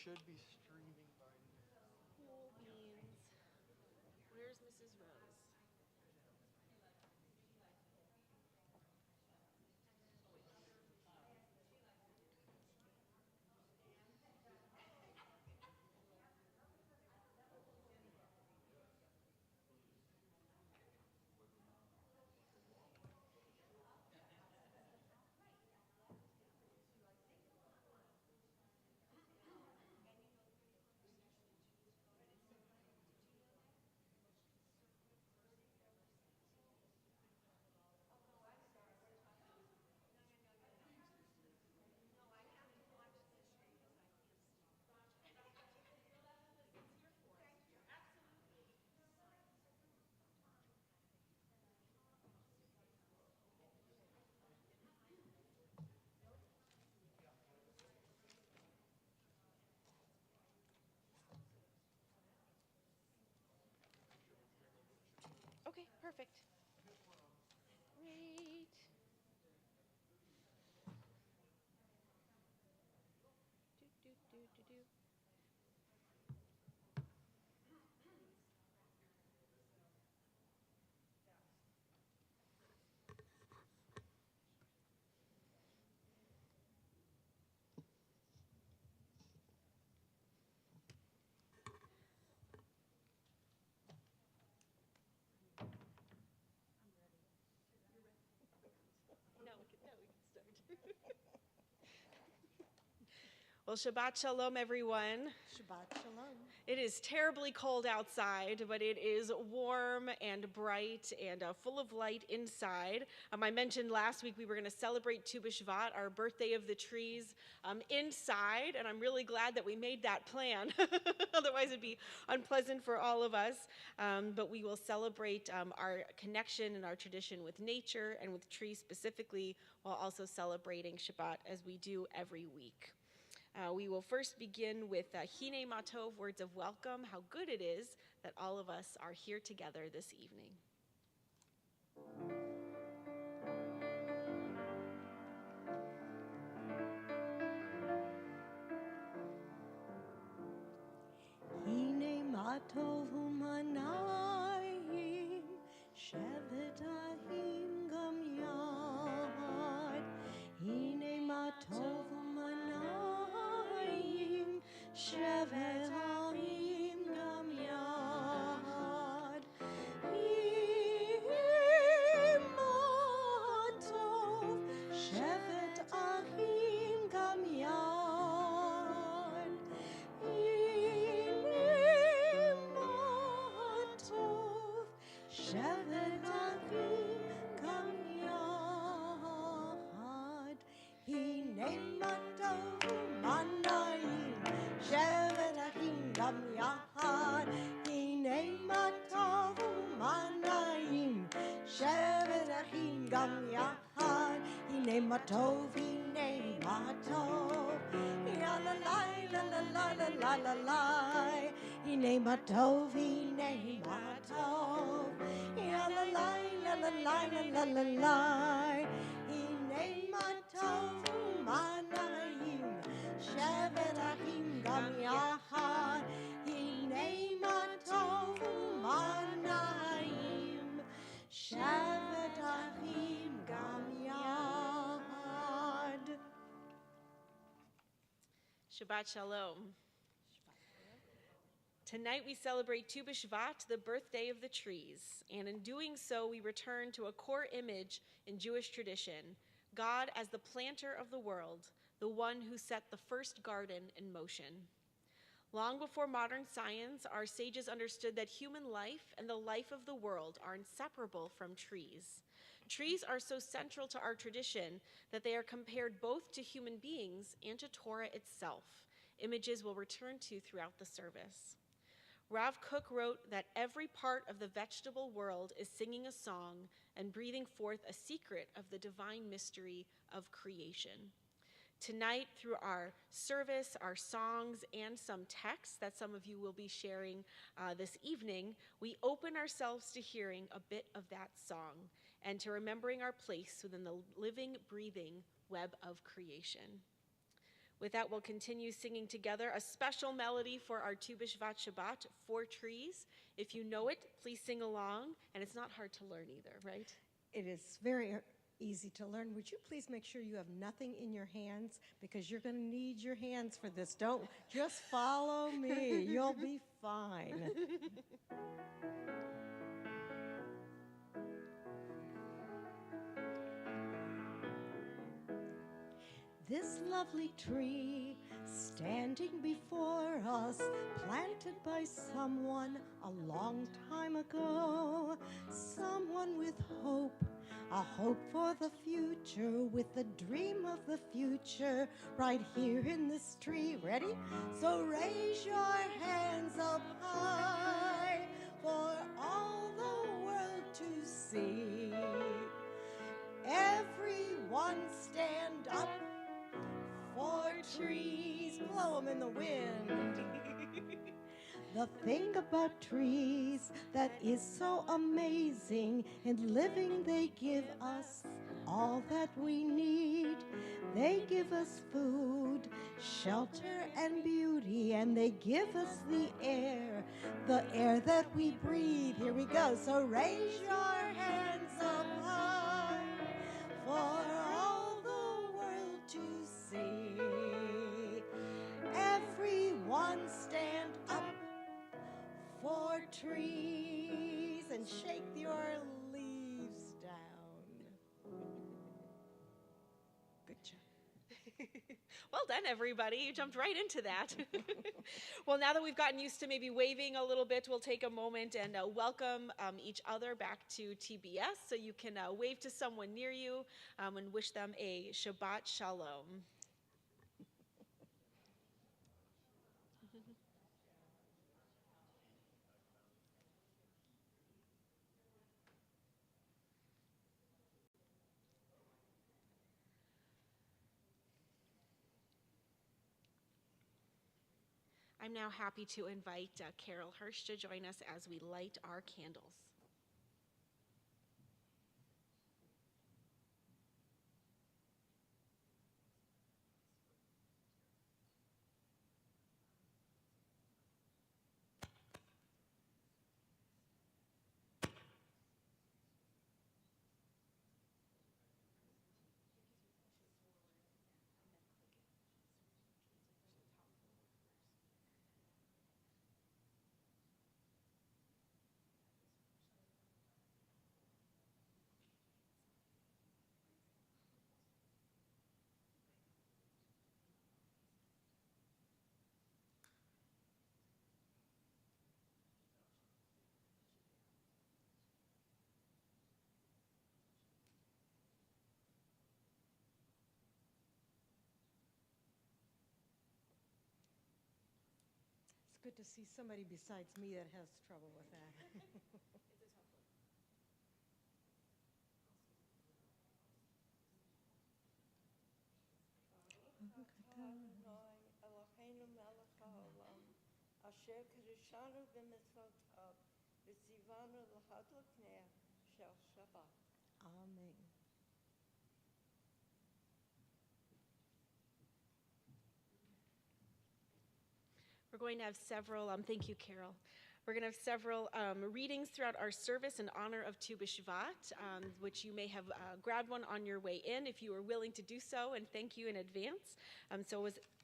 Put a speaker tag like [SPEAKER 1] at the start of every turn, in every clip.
[SPEAKER 1] should be streaming by now.
[SPEAKER 2] Cool beans. Where's Mrs. Rose? Okay, perfect. Great. Do, do, do, do, do. No, we can start. Well, Shabbat Shalom, everyone.
[SPEAKER 3] Shabbat Shalom.
[SPEAKER 2] It is terribly cold outside, but it is warm and bright and full of light inside. I mentioned last week we were going to celebrate Tu B'Shvat, our birthday of the trees, inside, and I'm really glad that we made that plan. Otherwise, it'd be unpleasant for all of us. But we will celebrate our connection and our tradition with nature and with trees specifically, while also celebrating Shabbat as we do every week. We will first begin with Hine Matov, words of welcome, how good it is that all of us are here together this evening.
[SPEAKER 3] Hine Matov u'manayim, shevet ahim gam yad. Hine Matov u'manayim, shevet ahim gam yad. Hine Matov, shevet ahim gam yad. Shevet Achim Gam Yahad. Hine Matov u'manayim, Shevet Achim Gam Yahad. Hine Matov u'manayim, Shevet Achim Gam Yahad. Hine Matov, Hine Matov, la la la la la la la la la. Hine Matov, Hine Matov, la la la la la la la la la. Hine Matov u'manayim, shevet achim gam yachad. Hine Matov u'manayim, shevet achim gam yachad.
[SPEAKER 2] Shabbat Shalom. Tonight we celebrate Tu B'Shvat, the birthday of the trees, and in doing so we return to a core image in Jewish tradition, God as the planter of the world, the one who set the first garden in motion. Long before modern science, our sages understood that human life and the life of the world are inseparable from trees. Trees are so central to our tradition that they are compared both to human beings and to Torah itself, images we'll return to throughout the service. Rav Kook wrote that every part of the vegetable world is singing a song and breathing forth a secret of the divine mystery of creation. Tonight, through our service, our songs, and some texts that some of you will be sharing this evening, we open ourselves to hearing a bit of that song and to remembering our place within the living, breathing web of creation. With that, we'll continue singing together a special melody for our Tu B'Shvat Shabbat, 4 Trees. If you know it, please sing along, and it's not hard to learn either, right?
[SPEAKER 3] It is very easy to learn. Would you please make sure you have nothing in your hands, because you're going to need your hands for this. Don't just follow me. You'll be fine. This lovely tree standing before us, planted by someone a long time ago, someone with hope, a hope for the future, with the dream of the future right here in this tree. Ready? So raise your hands up high for all the world to see. Everyone stand up for trees. Blow them in the wind. The thing about trees that is so amazing, in living they give us all that we need. They give us food, shelter, and beauty, and they give us the air that we breathe. Here we go. So raise your hands up high for all the world to see. Everyone stand up for trees and shake your leaves down. Good job.
[SPEAKER 2] Well done, everybody. You jumped right into that. Well, now that we've gotten used to maybe waving a little bit, we'll take a moment and welcome each other back to TBS. So you can wave to someone near you and wish them a Shabbat Shalom. I'm now happy to invite Carol Hirsch to join us as we light our candles.
[SPEAKER 3] It's good to see somebody besides me that has trouble with that.
[SPEAKER 4] אשר קדשנו במצוותיו וציוונו להדליק נר של שבת.
[SPEAKER 3] Amen.
[SPEAKER 2] We're going to have several, thank you, Carol. We're going to have several readings throughout our service in honor of Tu B'Shvat, which you may have grabbed one on your way in if you were willing to do so, and thank you in advance.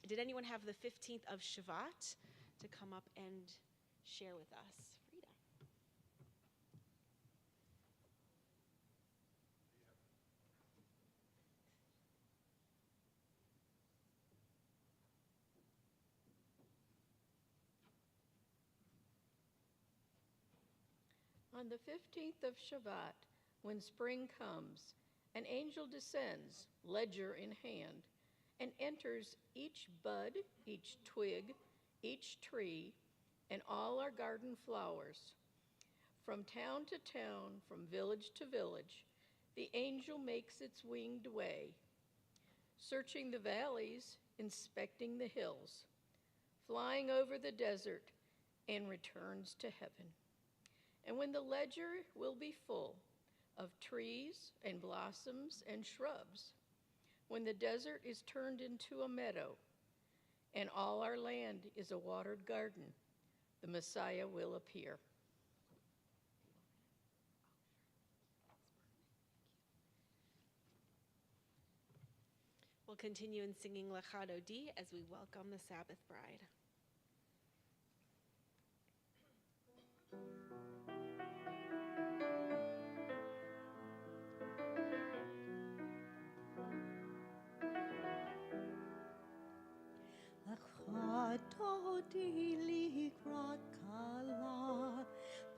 [SPEAKER 2] Did anyone have the 15th of Shvat to come up and share with us? Frida.
[SPEAKER 5] On the 15th of Shvat, when spring comes, an angel descends, ledger in hand, and enters each bud, each twig, each tree, and all our garden flowers. From town to town, from village to village, the angel makes its winged way, searching the valleys, inspecting the hills, flying over the desert, and returns to heaven. And when the ledger will be full of trees and blossoms and shrubs, when the desert is turned into a meadow and all our land is a watered garden. The Messiah will appear.
[SPEAKER 2] We'll continue in singing Lechado D as we welcome the Sabbath bride.
[SPEAKER 3] Lechado di likrat kala,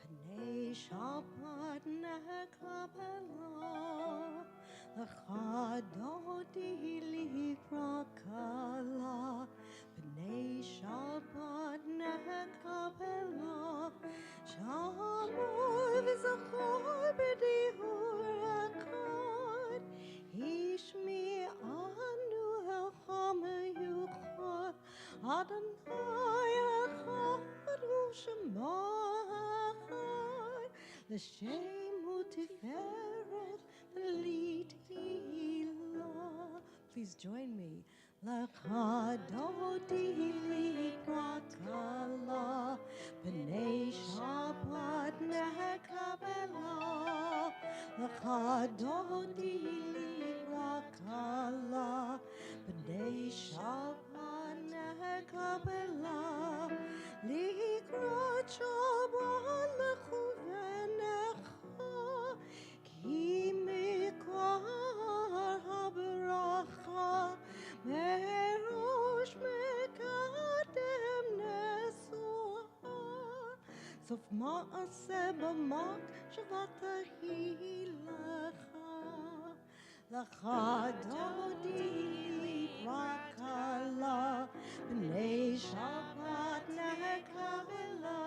[SPEAKER 3] Pnei Shabbat nekabela. Lechado di likrat kala, Pnei Shabbat nekabela. Shamor v'zachor b'dihur echad, Ishmi anu el yuchad. Adonai echad u'shema echad, L'shem u'tiferet v'lithilah. Please join me. Lechado di likrat kala, B'nei Shabbat nekabela. Lechado di likrat kala, B'nei Shabbat nekabela. Likrat Shabbat lechuvenecha, Ki mikar habracha, Merosh mekadem nesuha. Sof ma'aseh b'mak shavatahi lecha. Lechado di likrat kala, B'nei Shabbat nekabela.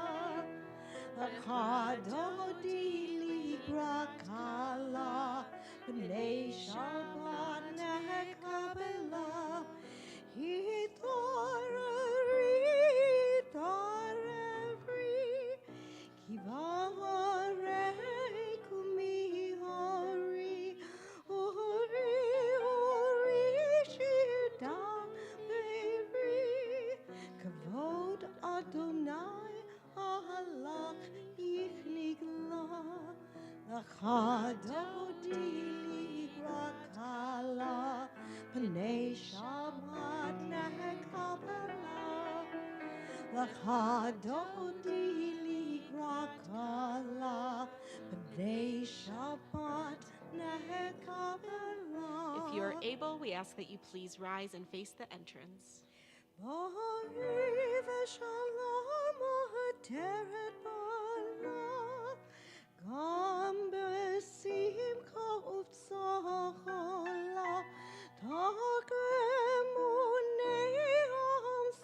[SPEAKER 3] Lechado di likrat kala, B'nei Shabbat nekabela. Hitareri, Kivarei kumihari, Ori shida beiri, Kavod Adonai ahalach yichnigla. Lechado di likrat kala, Pnei Shabbat nekabela. Lechado di likrat kala, Pnei Shabbat nekabela.
[SPEAKER 2] If you are able, we ask that you please rise and face the entrance.
[SPEAKER 3] Erev Shalom ha'teret bala, Gam besimcha uvtzachola, Tagemunei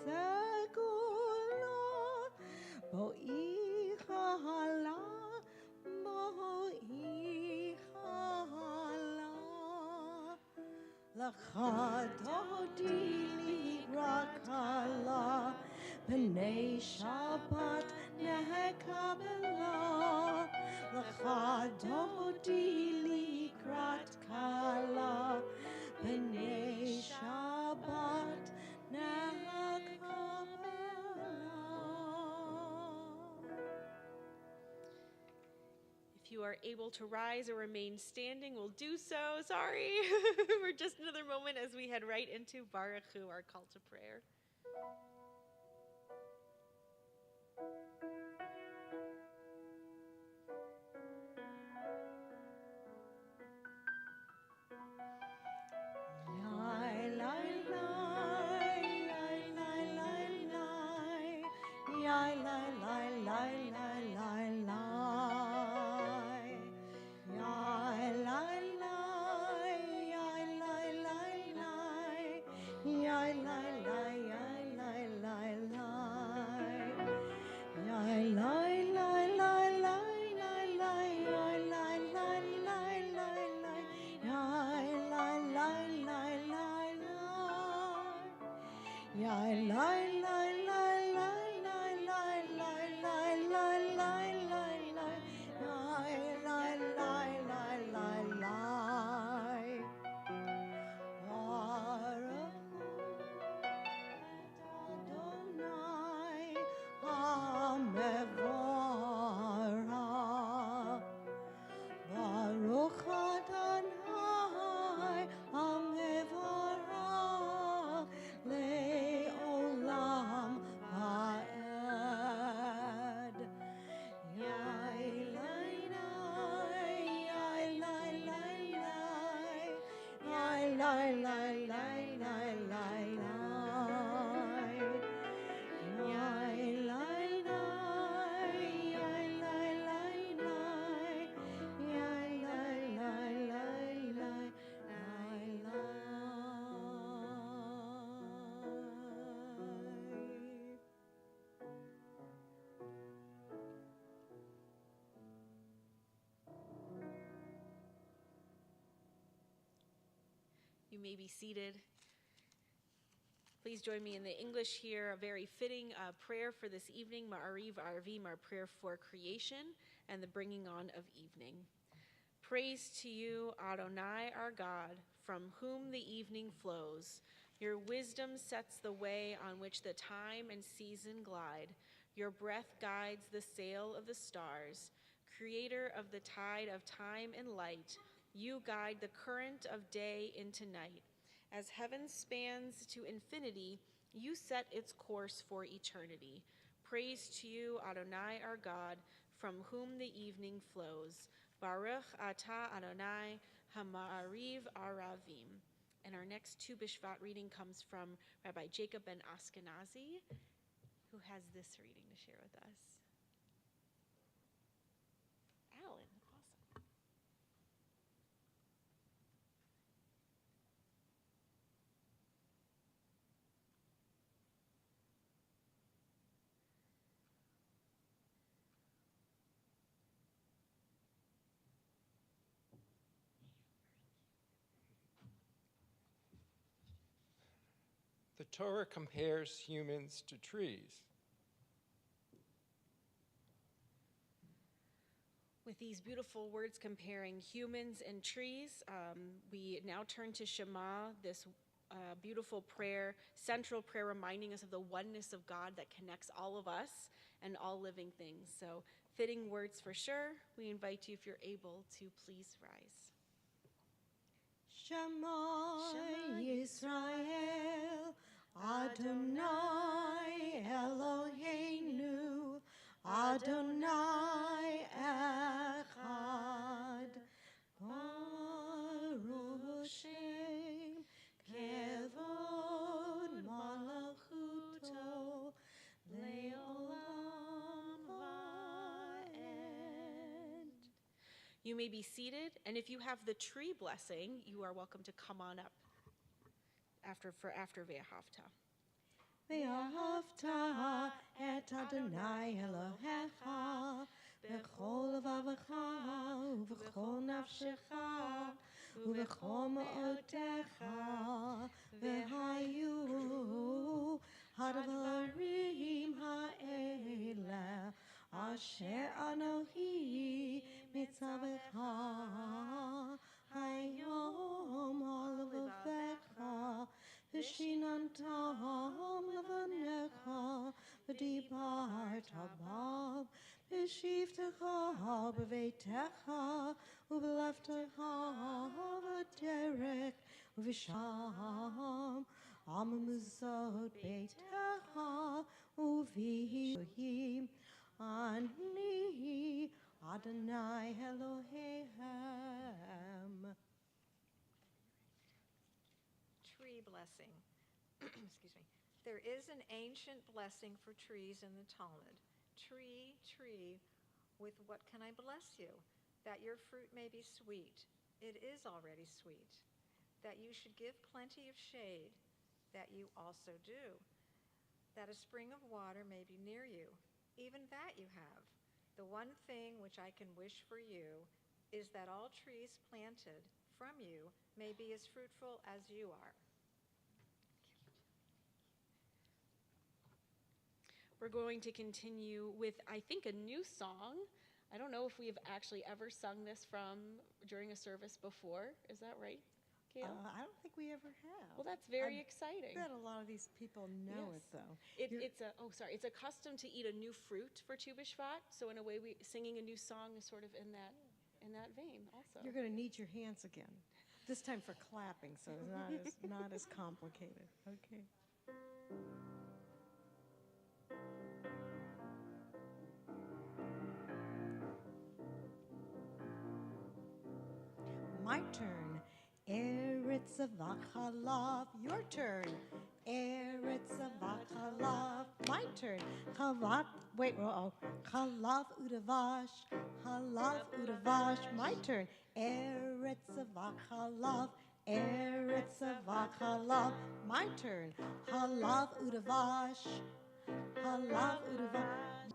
[SPEAKER 3] segula, Bo'icha hala, Bo'icha hala. Lechado di likrat kala, Pnei Shabbat nekabela. Lechado di likrat kala, Pnei Shabbat nekabela.
[SPEAKER 2] If you are able to rise or remain standing, we'll do so. Sorry for just another moment as we head right into Baruch Hu, our call to prayer. You may be seated. Please join me in the English here, a very fitting prayer for this evening, Ma'ariv Arvim, our prayer for creation and the bringing on of evening. Praise to you, Adonai, our God, from whom the evening flows. Your wisdom sets the way on which the time and season glide. Your breath guides the sail of the stars. Creator of the tide of time and light, you guide the current of day into night. As heaven spans to infinity, you set its course for eternity. Praise to you, Adonai, our God, from whom the evening flows. Baruch atah Adonai Hama'ariv Aravim. And our next Tu B'Shvat reading comes from Rabbi Jacob ben Ashkenazi, who has this reading to share with us. Alan, awesome.
[SPEAKER 1] The Torah compares humans to trees.
[SPEAKER 2] With these beautiful words comparing humans and trees, we now turn to Shema, this beautiful prayer, central prayer reminding us of the oneness of God that connects all of us and all living things. So fitting words for sure. We invite you, if you're able, to please rise.
[SPEAKER 3] Shema Yisrael, Adonai Eloheinu, Adonai Echad, Baruch Shem Kevod Malachuto Le'olam Va'ed.
[SPEAKER 2] You may be seated, and if you have the tree blessing, you are welcome to come on up after Ve'ahavta.
[SPEAKER 3] Ve'ahavta et Adonai Elohecha b'chol levavecha u'b'chol nafshecha u'b'chol ma'odecha ve'hayu hadvarim ha'ele asher anohi mitzavecha hayom ha'levavecha v'shinantam levanecha v'dibart habav v'shivtecha b'veitecha u'b'leftecha v'derek v'sham amamuzot beitecha u'v'him ani Adonai Eloheim.
[SPEAKER 5] Tree blessing. Excuse me. There is an ancient blessing for trees in the Talmud. Tree, tree, with what can I bless you? That your fruit may be sweet. It is already sweet. That you should give plenty of shade. That you also do. That a spring of water may be near you. Even that you have. The one thing which I can wish for you is that all trees planted from you may be as fruitful as you are.
[SPEAKER 2] We're going to continue with, I think, a new song. I don't know if we have actually ever sung this during a service before. Is that right, Kayla?
[SPEAKER 3] I don't think we ever have.
[SPEAKER 2] Well, that's very exciting.
[SPEAKER 3] I bet a lot of these people know it, though.
[SPEAKER 2] It's a custom to eat a new fruit for Tu B'Shvat. So in a way, singing a new song is sort of in that vein also.
[SPEAKER 3] You're going to need your hands again. This time for clapping, so it's not as complicated. Okay. My turn. Eretz Vachalav. Your turn. Eretz Vachalav. My turn. Chalav Udavash. Halav Udavash. My turn. Eretz Vachalav. Eretz Vachalav. My turn. Halav Udavash. Halav Udavash.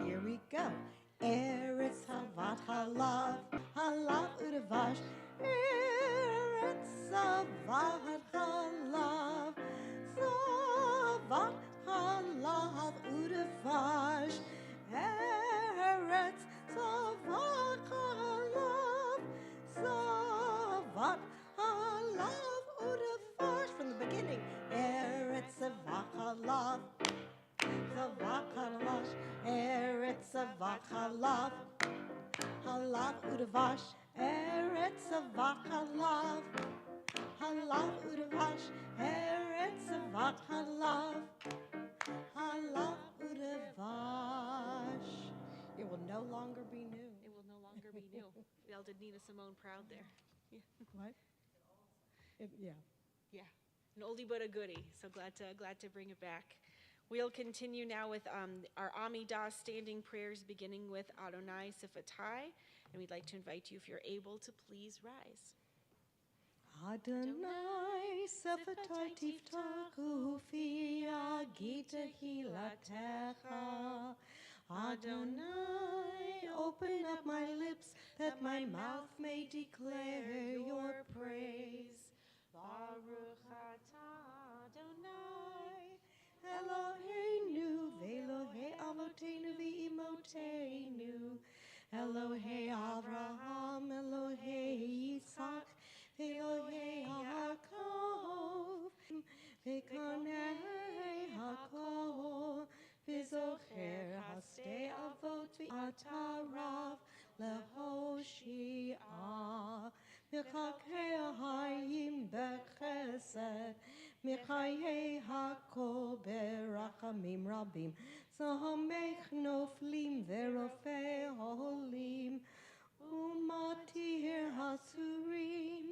[SPEAKER 3] Here we go. Eretz Havat Halav, Halav Udavash, Eretz Zavat Halav, Zavat Halav Udavash. Eretz Zavat Halav, Zavat Halav Udavash. From the beginning, Eretz Zavat Halav, Zavat Halav, Eretz Zavat Halav. Halav udavash, eretz zavat halav. Halav udavash, eretz zavat halav. Halav udavash. It will no longer be new.
[SPEAKER 2] It will no longer be new. Y'all did Nina Simone proud there.
[SPEAKER 3] What? Yeah.
[SPEAKER 2] Yeah, an oldie but a goodie. So glad to bring it back. We'll continue now with our Amidah standing prayers, beginning with Adonai Sifatai, and we'd like to invite you, if you're able, to please rise.
[SPEAKER 3] Adonai Sifatai tiftachu fi agita hilatecha. Adonai, open up my lips that my mouth may declare your praise. Baruch atah Adonai, Eloheinu ve'Elohei avotenu ve'imotenu, Elohei Avraham, Elohei Yitzhak, ve'Elohei Yaakov, ve'kanei hakol, ve'zocher hasdei avot ve'atarav lehoshia, v'chakei hayim bechesed, Michayei hakol berachamim rabim, Zahamech noflim verofei holim, Umatir hasurim,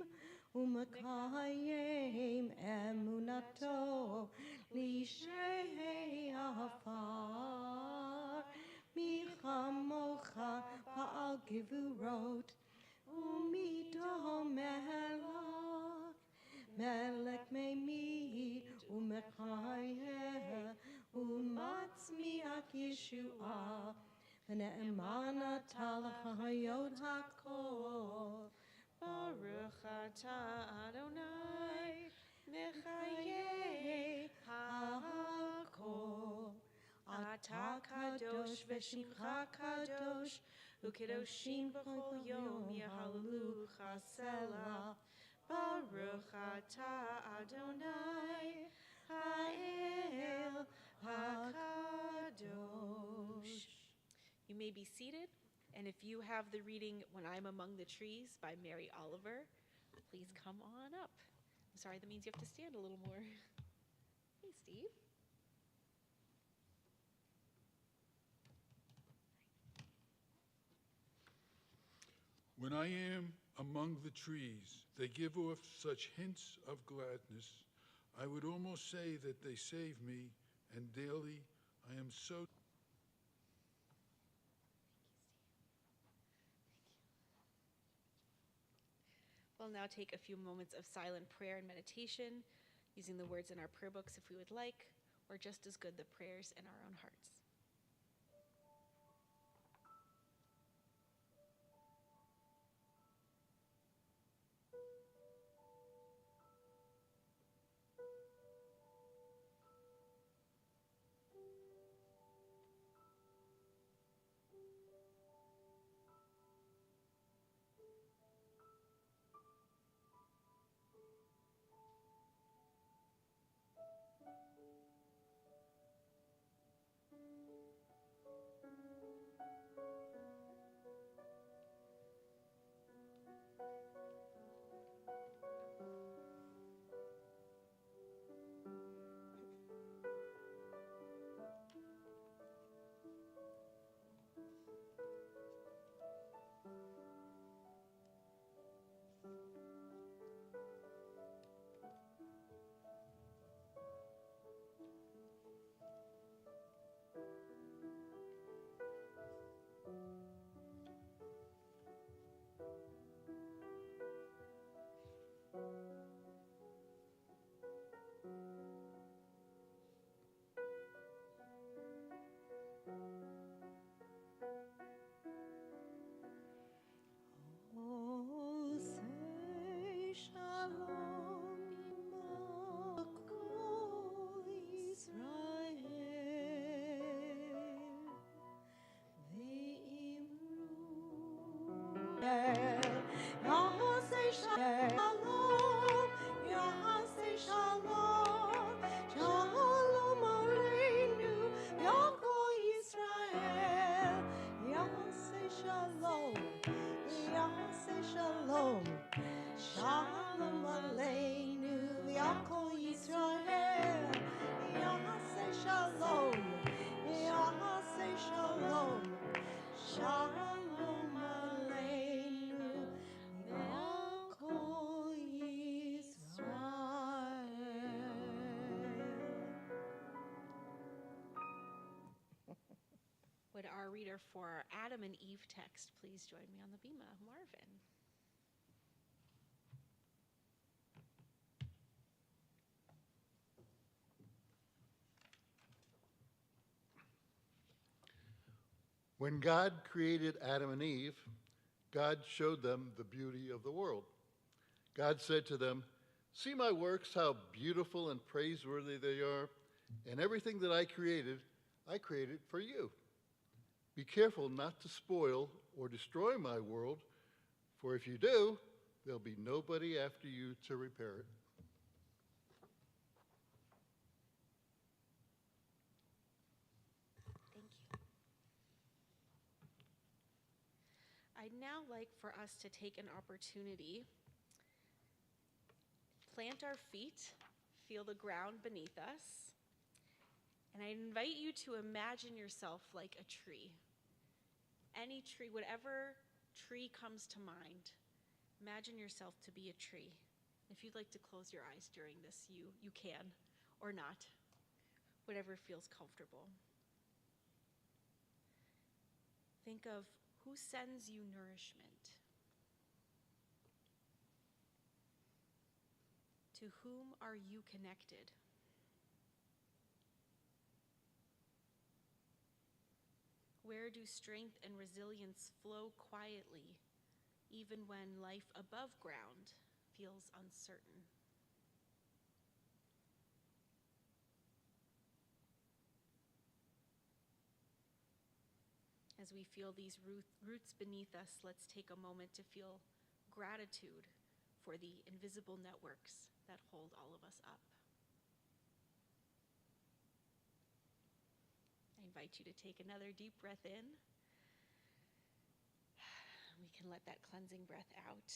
[SPEAKER 3] Umakayim emunato, Lishei afar, Michamocha ba'al givurot, Umido melach, Melech meimid umechayeh umatzmiach Yeshua v'ne'emana talachayot hakol.
[SPEAKER 2] Baruch atah Adonai, mechayeh hakol. Atah kadosh v'shimcha kadosh, u'kedoshim b'chol yom yahalu chasela. Baruch atah Adonai, ha'el hakadosh. You may be seated, and if you have the reading When I'm Among the Trees by Mary Oliver, please come on up. I'm sorry, that means you have to stand a little more. Hey, Steve.
[SPEAKER 6] When I am among the trees, they give off such hints of gladness. I would almost say that they save me, and daily I am so.
[SPEAKER 2] We'll now take a few moments of silent prayer and meditation, using the words in our prayer books if we would like, or just as good, the prayers in our own hearts. together for our Adam and Eve text. Please join me on the bima, Marvin.
[SPEAKER 7] When God created Adam and Eve, God showed them the beauty of the world. God said to them, "See my works, how beautiful and praiseworthy they are, and everything that I created for you. Be careful not to spoil or destroy my world, for if you do, there'll be nobody after you to repair it."
[SPEAKER 2] Thank you. I'd now like for us to take an opportunity, plant our feet, feel the ground beneath us, and I invite you to imagine yourself like a tree. Any tree, whatever tree comes to mind, imagine yourself to be a tree. If you'd like to close your eyes during this, you can, or not, whatever feels comfortable. Think of who sends you nourishment. To whom are you connected? Where do strength and resilience flow quietly, even when life above ground feels uncertain? As we feel these roots beneath us, let's take a moment to feel gratitude for the invisible networks that hold all of us up. I invite you to take another deep breath in. We can let that cleansing breath out.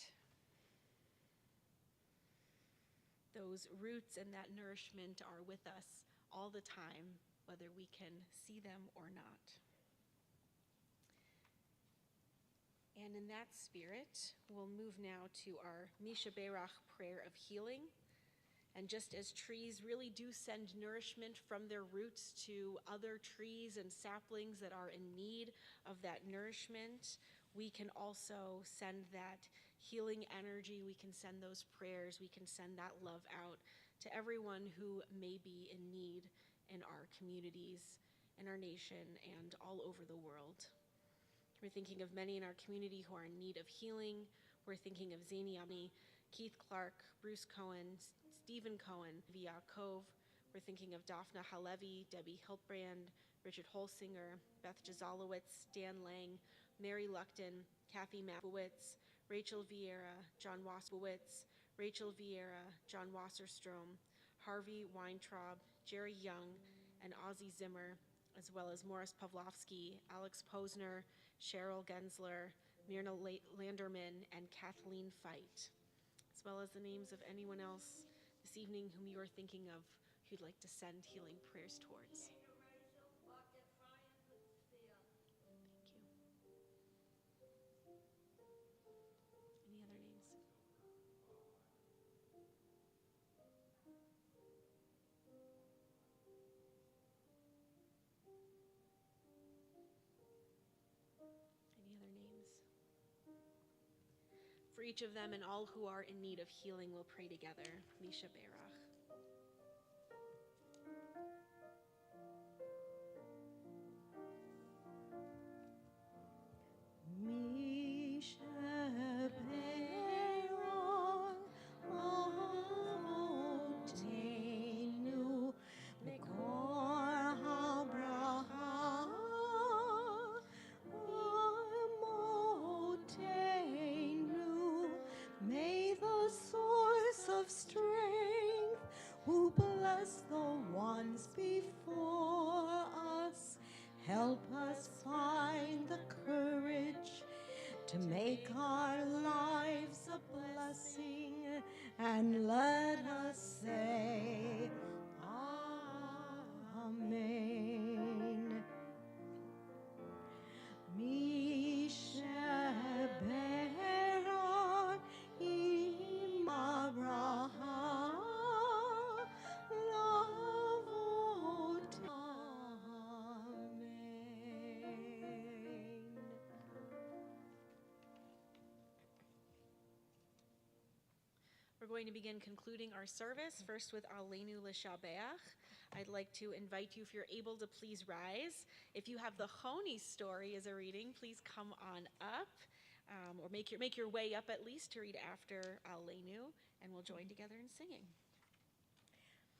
[SPEAKER 2] Those roots and that nourishment are with us all the time, whether we can see them or not. And in that spirit, we'll move now to our Misha Berach prayer of healing. And just as trees really do send nourishment from their roots to other trees and saplings that are in need of that nourishment, we can also send that healing energy, we can send those prayers, we can send that love out to everyone who may be in need in our communities, in our nation, and all over the world. We're thinking of many in our community who are in need of healing. We're thinking of Zaini Ami, Keith Clark, Bruce Cohen, Stephen Cohen, Yaakov. We're thinking of Daphna Halevi, Debbie Hiltbrand, Richard Holsinger, Beth Jazalowitz, Dan Lang, Mary Luckton, Kathy Mapowitz, Rachel Vieira, John Wassowitz, Rachel Vieira, John Wasserstrom, Harvey Weintraub, Jerry Young, and Ozzie Zimmer, as well as Morris Pavlovsky, Alex Posner, Cheryl Gensler, Myrna Landerman, and Kathleen Feit, as well as the names of anyone else this evening whom you are thinking of who you'd like to send healing prayers towards. Any other names? Any other names? For each of them and all who are in need of healing, we'll pray together. Misha Berach.
[SPEAKER 3] May the source of strength, who bless the ones before us, help us find the courage to make our lives a blessing, and let us say, Amen. Misha Berach im Abraham Lavot. Amen.
[SPEAKER 2] We're going to begin concluding our service, first with Aleinu L'Shabeach. I'd like to invite you, if you're able to please rise. If you have the Choni story as a reading, please come on up, or make your way up at least to read after Aleinu, and we'll join together in singing.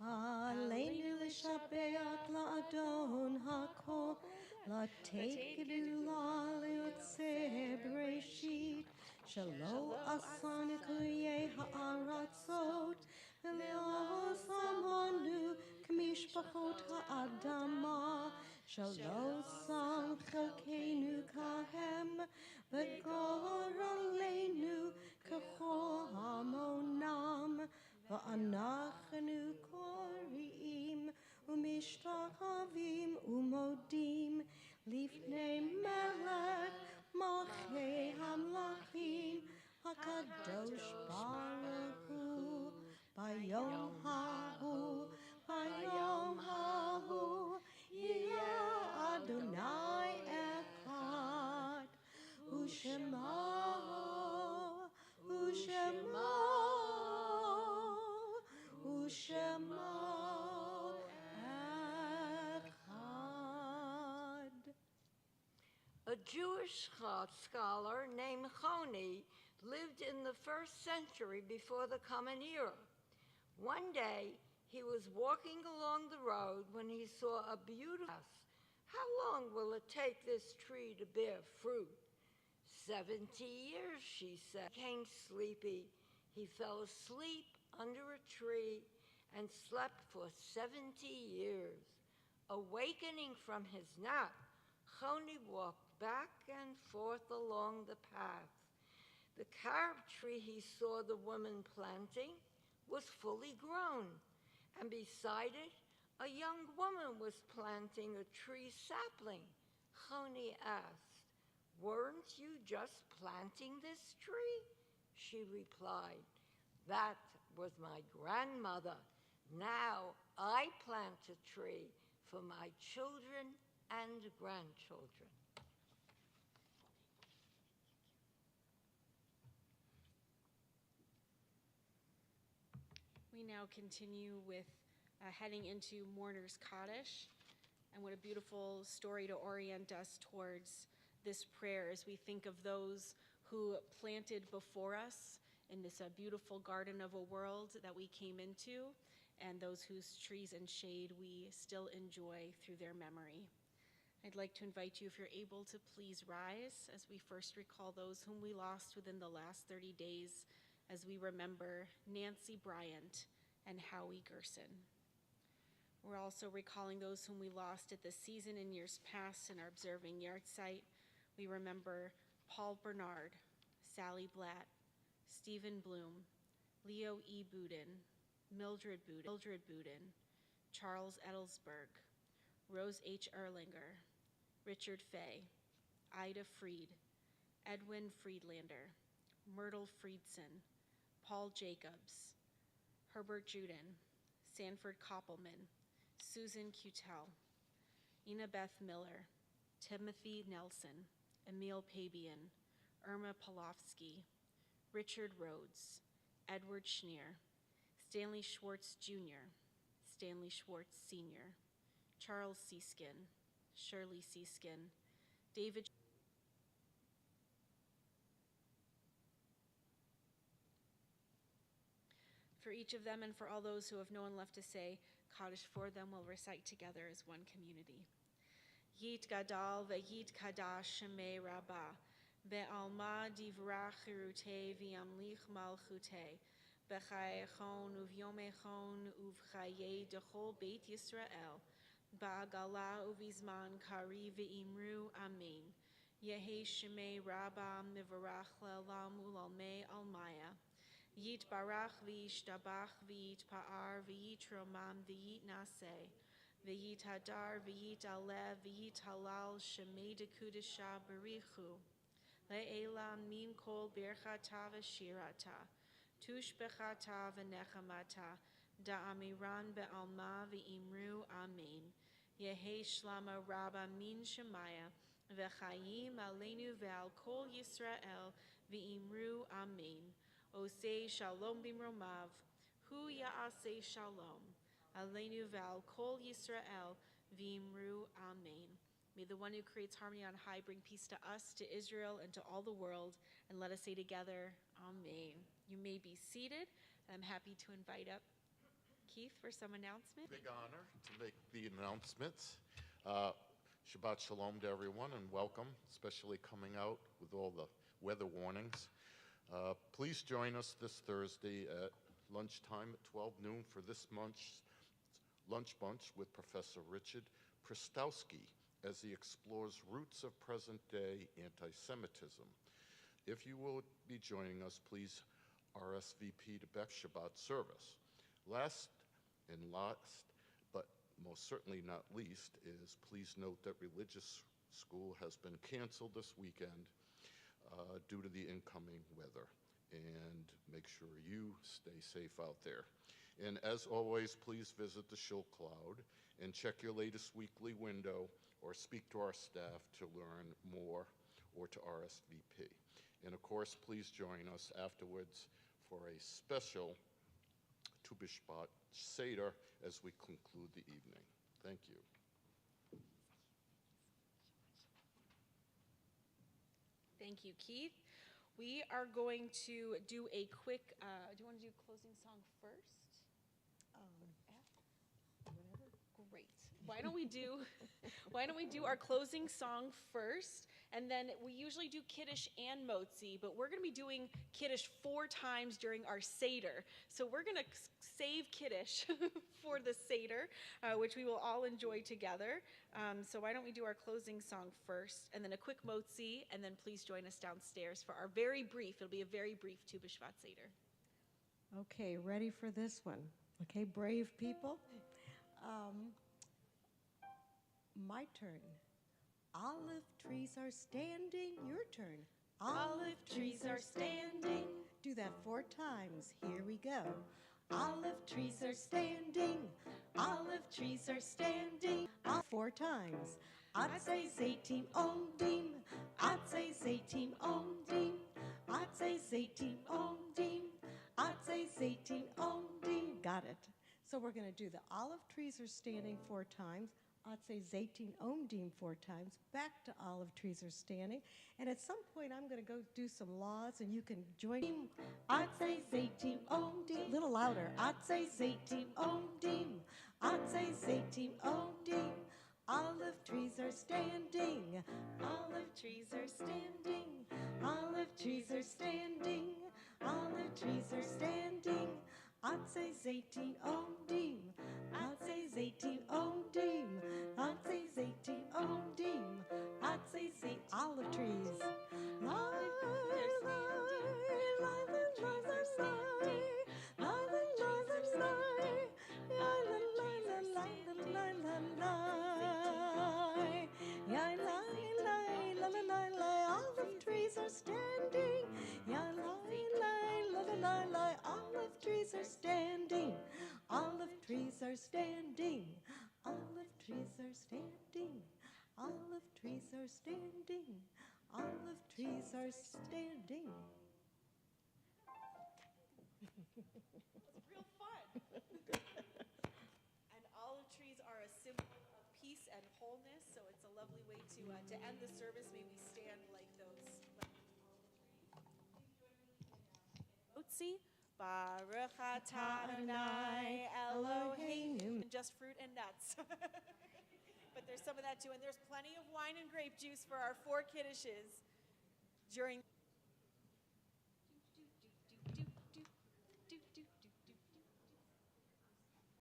[SPEAKER 3] Aleinu l'shabeach la'adon hakol, la'tekedu la'liotze bereshit, shelo asan kuye ha'aratzot, ve'lo samanu k'mishpachot ha'adama, shelo sam chelkeinu kahem, ve'gor aleinu k'chol hamonam, ואנחנו קוראים ומשתחווים ומודים לפני מלך מלכי המלכים הקדוש ברוך הוא ביום ההוא יהיה אדוני אחד ושמו
[SPEAKER 4] A Jewish scholar named Choni lived in the 1st century before the Common Era. One day, he was walking along the road when he saw a beautiful house. How long will it take this tree to bear fruit? 70 years, she said. He became sleepy. He fell asleep under a tree and slept for 70 years. Awakening from his nap, Choni walked back and forth along the path. The carob tree he saw the woman planting was fully grown, and beside it, a young woman was planting a tree sapling. Choni asked, "Weren't you just planting this tree?" She replied, "That was my grandmother. Now I plant a tree for my children and grandchildren."
[SPEAKER 2] We now continue with heading into Mourner's Kaddish, and what a beautiful story to orient us towards this prayer as we think of those who planted before us in this beautiful garden of a world that we came into, and those whose trees and shade we still enjoy through their memory. I'd like to invite you, if you're able, to please rise as we first recall those whom we lost within the last 30 days, as we remember Nancy Bryant and Howie Gerson. We're also recalling those whom we lost at this season in years past in our observing yahrzeit. We remember Paul Bernard, Sally Blatt, Stephen Bloom, Leo E. Boudin, Mildred Boudin, Charles Edelsberg, Rose H. Erlinger, Richard Fay, Ida Freed, Edwin Friedlander, Myrtle Friedson, Paul Jacobs, Herbert Juden, Sanford Koppelman, Susan Cutel, Ina Beth Miller, Timothy Nelson, Emil Pabian, Irma Polofsky, Richard Rhodes, Edward Schneer, Stanley Schwartz Jr., Stanley Schwartz Sr., Charles Seaskin, Shirley Seaskin, David. For each of them and for all those who have no one left to say Kaddish for them, we'll recite together as one community. Yit Gadal ve'yit Kadash Shemei Rabbah, be'alma divrach chirutei v'yamlich malchutei, b'chayechon uv'yomechon uv'chayei dechol Beit Yisrael, ba'agala uv'izman kari ve'imru amen. Yehi Shemei Rabbah mivarach le'olam u'lalmei almaya. Yit barach v'yishtabach v'yit pa'ar v'yit romam v'yit naseh v'yit hadar v'yit alev v'yit halal shemei dekudesha barichu le'ela min kol birchata v'shirata tush bechata v'nechamata da'amiran be'alma v'imru amen. Yehi shlama rabba min shemaya v'chayim aleinu ve'al kol Yisrael v'imru amen. Osei Shalom Bimromav, Hu Ya'aseh Shalom, Aleinu Val Kol Yisrael, Vimru Amen. May the one who creates harmony on high bring peace to us, to Israel, and to all the world. And let us say together, Amen. You may be seated. I'm happy to invite up Keith for some announcements.
[SPEAKER 8] Big honor to make the announcements. Shabbat Shalom to everyone and welcome, especially coming out with all the weather warnings. Please join us this Thursday at lunchtime at 12 noon for this month's lunch bunch with Professor Richard Pristowski as he explores roots of present-day anti-Semitism. If you will be joining us, please RSVP to Beth Shabbat Service. Last, but most certainly not least, is please note that religious school has been canceled this weekend due to the incoming weather. And make sure you stay safe out there. And as always, please visit the Shill Cloud and check your latest weekly window or speak to our staff to learn more or to RSVP. And of course, please join us afterwards for a special Tu B'Shvat Seder as we conclude the evening. Thank you.
[SPEAKER 2] Thank you, Keith. We are going to do a quick, do you want to do closing song first? Great. Why don't we do our closing song first, and then we usually do Kiddush and Motzi, but we're going to be doing Kiddush 4 times during our Seder. So we're going to save Kiddush for the Seder, which we will all enjoy together. So why don't we do our closing song first, and then a quick Motzi, and then please join us downstairs for our very brief, it'll be a very brief Tu B'Shvat Seder.
[SPEAKER 3] Okay, ready for this one? Okay, brave people. My turn. Olive trees are standing. Your turn.
[SPEAKER 2] Olive trees are standing.
[SPEAKER 3] Do that 4 times. Here we go. Olive trees are standing. Olive trees are standing. 4 times. Atzei Zaitim Omdim. Atzei Zaitim Omdim. Atzei Zaitim Omdim. Atzei Zaitim Omdim. Got it. So we're going to do the olive trees are standing 4 times. Atzei Zaitim Omdim 4 times. Back to olive trees are standing. And at some point, I'm going to go do some laws, and you can join me. Atzei Zaitim Omdim. A little louder. Atzei Zaitim Omdim. Atzei Zaitim Omdim. Olive trees are standing. Olive trees are standing. Olive trees are standing. Olive trees are standing. Atzei Zaitim Omdim. Atzei Zaitim Omdim. Atzei Zaitim Omdim. Atzei Zaitim olive trees. Olive trees are standing. Olive trees are standing. Olive trees are standing. Olive trees are standing. Olive trees are standing. Olive trees are standing.
[SPEAKER 2] It's real fun. And olive trees are a symbol of peace and wholeness, so it's a lovely way to end the service. May we stand like those. Otzi, Baruch atah Adonai Eloheinu. Just fruit and nuts. But there's some of that too, and there's plenty of wine and grape juice for our 4 kiddushes during.